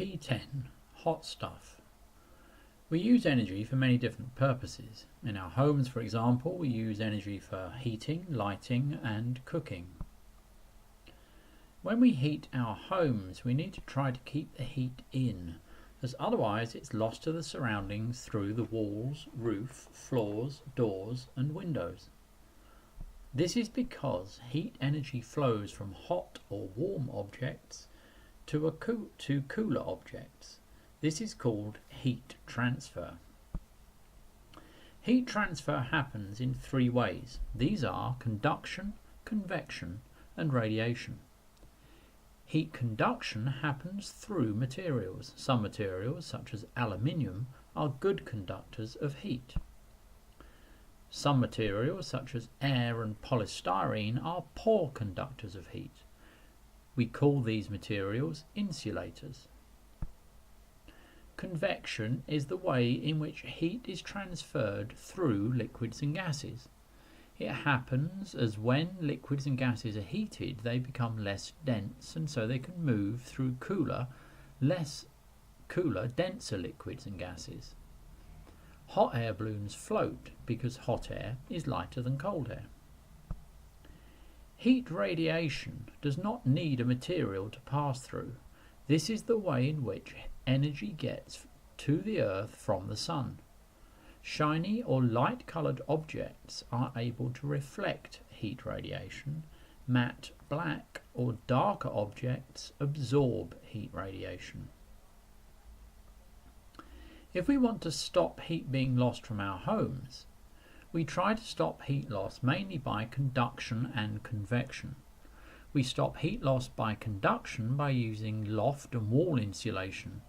P10 Hot stuff. We use energy for many different purposes. In our homes, for example, we use energy for heating, lighting and cooking. When we heat our homes, we need to try to keep the heat in, as otherwise it's lost to the surroundings through the walls, roof, floors, doors and windows. This is because heat energy flows from hot or warm objects to cooler objects. This is called heat transfer. Heat transfer happens in three ways. These are conduction, convection and radiation. Heat conduction happens through materials. Some materials, such as aluminium, are good conductors of heat. Some materials, such as air and polystyrene, are poor conductors of heat. We call these materials insulators. Convection is the way in which heat is transferred through liquids and gases. It happens as when liquids and gases are heated, they become less dense, and so they can move through cooler, denser liquids and gases. Hot air balloons float because hot air is lighter than cold air. Heat radiation does not need a material to pass through. This is the way in which energy gets to the earth from the sun. Shiny or light-coloured objects are able to reflect heat radiation. Matte, black or darker objects absorb heat radiation. If we want to stop heat being lost from our homes, we try to stop heat loss mainly by conduction and convection. We stop heat loss by conduction by using loft and wall insulation.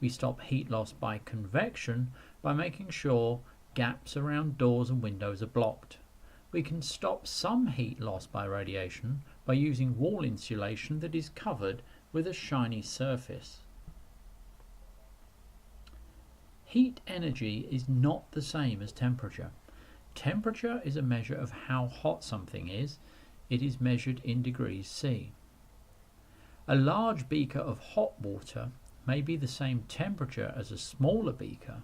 We stop heat loss by convection by making sure gaps around doors and windows are blocked. We can stop some heat loss by radiation by using wall insulation that is covered with a shiny surface. Heat energy is not the same as temperature. Temperature is a measure of how hot something is. It is measured in degrees C. A large beaker of hot water may be the same temperature as a smaller beaker,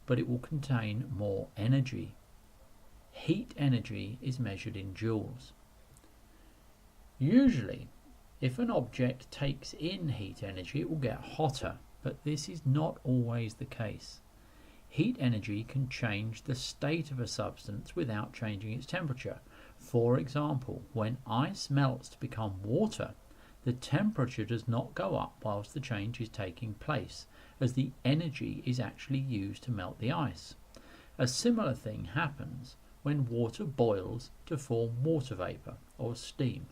but it will contain more energy. Heat energy is measured in joules. Usually, if an object takes in heat energy, it will get hotter, but this is not always the case. Heat energy can change the state of a substance without changing its temperature. For example, when ice melts to become water, the temperature does not go up whilst the change is taking place, as the energy is actually used to melt the ice. A similar thing happens when water boils to form water vapour or steam.